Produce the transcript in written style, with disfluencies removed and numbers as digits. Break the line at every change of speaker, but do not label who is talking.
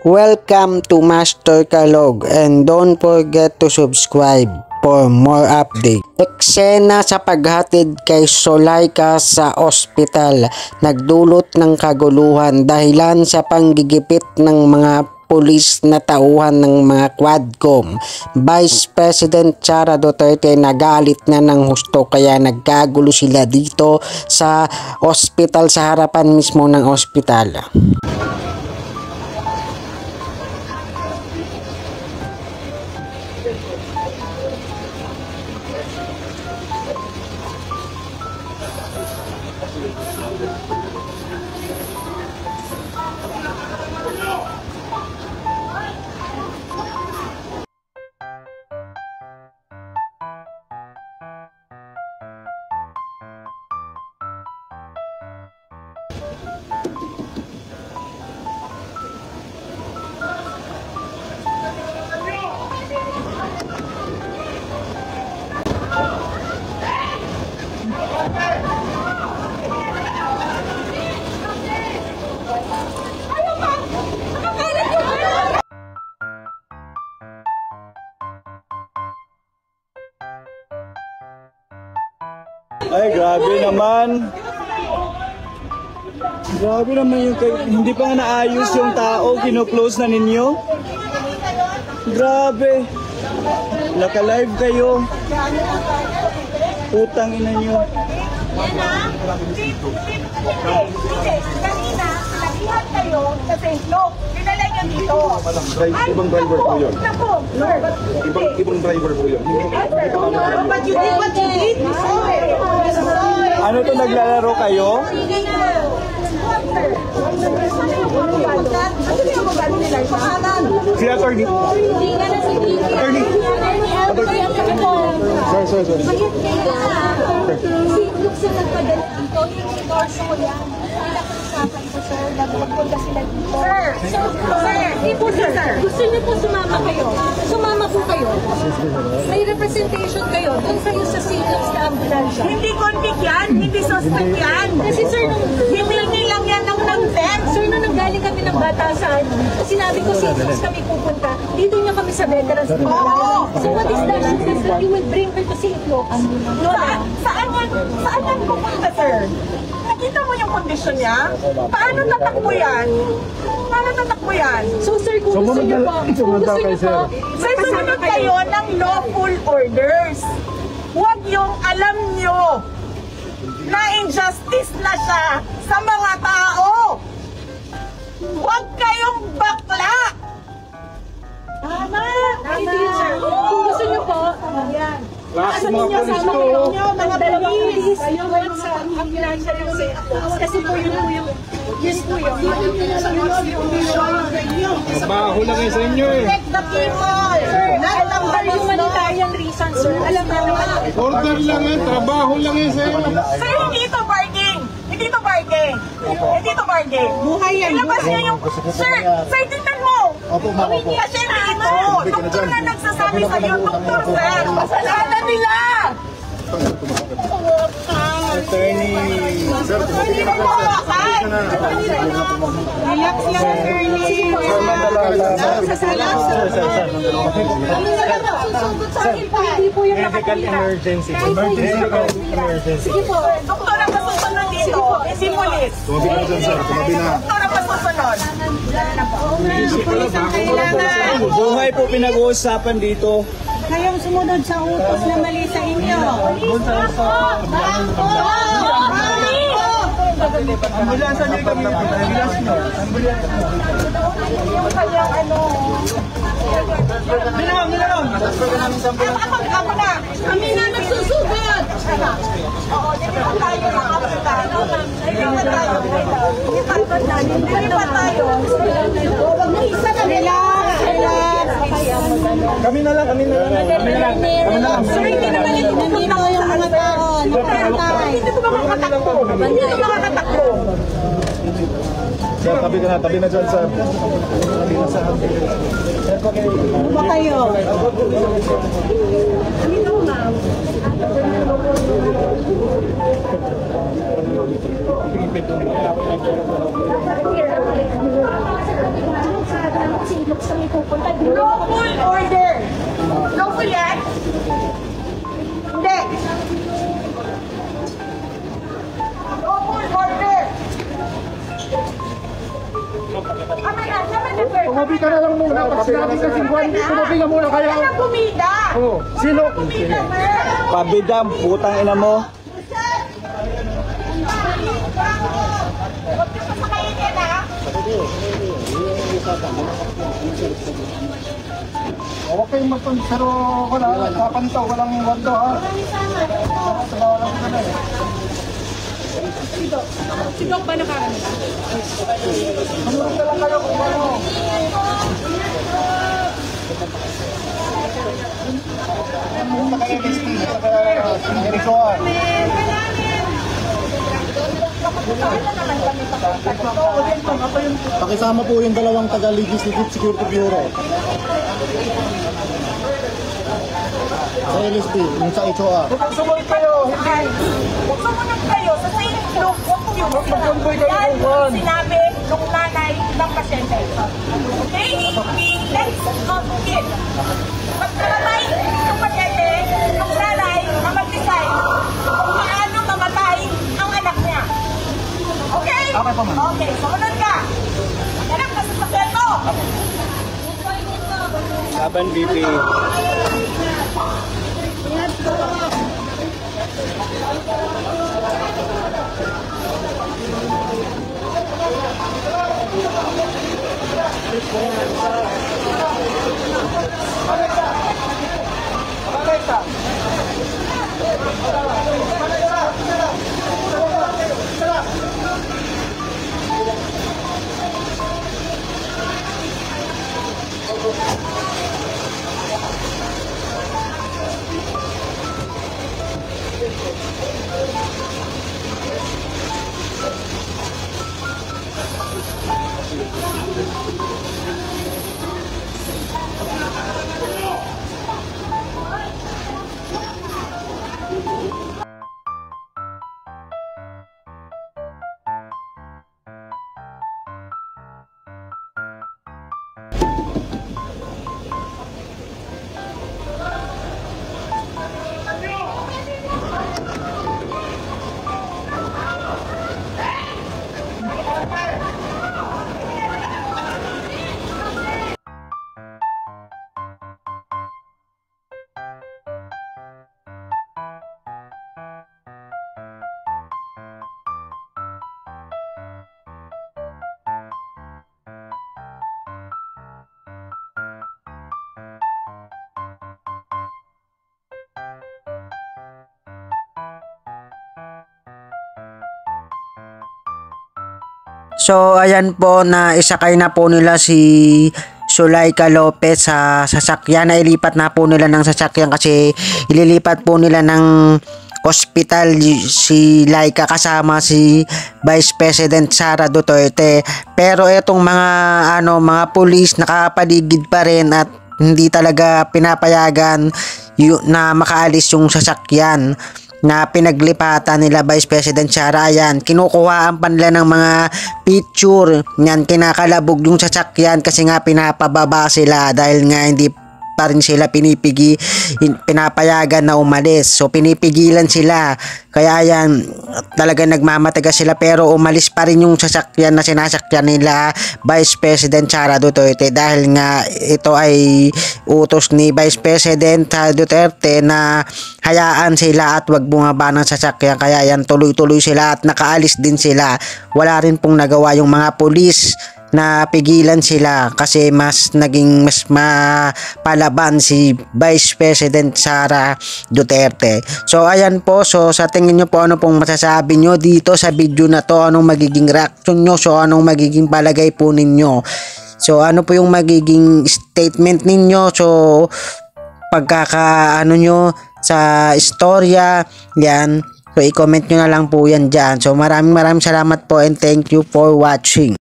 Welcome to Master Kalog and don't forget to subscribe for more update. Eksena sa paghatid kay Zulaika sa ospital nagdulot ng kaguluhan dahilan sa panggigipit ng mga pulis na tauhan ng mga Quadcom. Vice President Sara Duterte nagalit na ng husto kaya nagkagulo sila dito sa ospital sa harapan mismo ng ospital.
Ay, grabe naman. Grabe naman yung hindi pa nga naayos yung tao, kino-close na ninyo. Grabe. Naka-live kayo. Putang ina nyo.
Kanina, nagihan kayo sa St. Luke. Dinala niyo dito.
Ibang driver po yun. Ibang driver po yun.
But you did what you did.
Ano to, naglalaro kayo? Si attorney. Attorney. Sorry.
Si Luke sa nagpadala dito, yung endorso ko yan. Pinag-usapan ko, sir. Nagpunta sila dito. Sir, di po, sir. Gusto niyo po sumama kayo. Sumama po kayo. May representation kayo. Doon kayo sa Silos na ambulansya.
Hindi convict yan. Hindi suspect yan.
Kasi sir,
Hindi lang yan ng nag-temp.
sir, nung nanggaling kami ng batasan, sinabi ko Silos kami pupunta. Dito niyo kami sa veterans. So what is that? That you will bring her to Silos?
Saan yan pupunta, sir? Nakita mo yung kondisyon niya? Paano tatakbo yan?
So sir, kung gusto niyo po,
Sir, sumunod kayo ng lawful orders. Huwag yung alam nyo na injustice na siya sa mga tao. Huwag kayong bakla. Tama.
Hindi, sir. Kung gusto niyo po, yan.
Lakas mga polis to.
Mga dalawang pulis, yun sa ambulansya yung kasi po yun po yung
Mabaho lang kayo sa inyo eh.
Protect the people.
alam ba yung humanitarian reason, sir? Alam na naman.
Order lang eh, trabaho lang eh sa inyo.
Sir, hindi ito barging. Buhay yan. Ilabas niya yung... Sir, tingnan mo. Kasi dito, doktor na nagsasabi sa'yo, doktor, sir. Kasalanan nila.
Attorney.
Hindi mo mawakan. Relax yan, attorney.
Hindi po yung
Medical emergency.
Sige po.
Doktor ang masusunod dito. Si Police.
Tumabi na dyan, sir. Tumabi na.
Doktor ang masusunod.
Buhay po pinag-uusapan dito.
Kayong sumunod sa utos na mali sa inyo.
Ambulansa niyo kami. Ambulans niyo.
Yung kanyang ano...
Minam.
Ako na. Kami na nagsusugod. Oo, dito tayo nakapunta. Dito tayo.
Kami na lang.
Sir, hindi naman yung pupunta ko yung mga tao. Hindi ko makakatakbo.
Sir, tabi na dyan, sir.
Ano ba kayo?
Dito, ma'am.
Here. kasi ilok sa may pupunta.
Lawful order. Lawful yan? Hindi. Lawful order. Ama na, naman na first.
Tumabi ka na lang muna. Pag sinabi ka 50, tumabi ka muna kaya.
Kaya bumida.
Sino?
Bumida, sir.
Pabidam, putang ina mo.
Huwag niyo pasakayin yan, ha?
Huwag kayong magpansaro. Wala. Kapantaw. Walang wando ha.
Sinok ba nakakanila?
Sumunod ka lang kayo kung ano. Naka-MST. Naka-Ericoan. Pakisama po yung dalawang taga-Legislative Security Bureau. Sa LSP, yung sa HOA.
Sumunod kayo, hindi. Sumunod kayo sa same group. Huwag kayo yan sinabi nung nanay ng pasyente. Okay? Let's not kid. Pagkaramay ng pasyente, nung nanay na mag-decide kung paano mamatay ang anak niya. Okay?
Okay po, ma'am.
Okay, sumunod ka. Anak, nasa sakyan mo.
Laban BP.
So ayan po, na isakay na po nila si Zuleika Lopez sa sasakyan. Na ilipat na po nila ng sasakyan kasi ililipat po nila ng ospital si Laika kasama si Vice President Sara Duterte. Pero etong mga pulis nakapaligid pa rin at hindi talaga pinapayagan na makaalis yung sasakyan na pinaglipatan nila Vice President Sara. Ayan, kinukuhaan pa nila ng mga picture. Yan, kinakalabog yung sasakyan kasi nga pinapababa sila dahil nga hindi pa rin sila pinapayagan na umalis. So pinipigilan sila. Kaya yan, talaga nagmamatagas sila pero umalis pa rin yung sasakyan na sinasakyan nila Vice President Sara Duterte dahil nga ito ay utos ni Vice President Duterte na hayaan sila at wag bumaba ng sasakyan. Kaya yan, tuloy-tuloy sila at nakaalis din sila. Wala rin pong nagawa yung mga pulis na pigilan sila kasi mas mapalaban si Vice President Sara Duterte. So ayan po, so sa tingin nyo po ano pong masasabi nyo dito sa video na to, anong magiging reaction nyo, so anong magiging palagay po ninyo, so ano po yung magiging statement ninyo, so pagkakaano nyo sa istorya yan, so i-comment nyo na lang po yan dyan. So maraming salamat po and thank you for watching.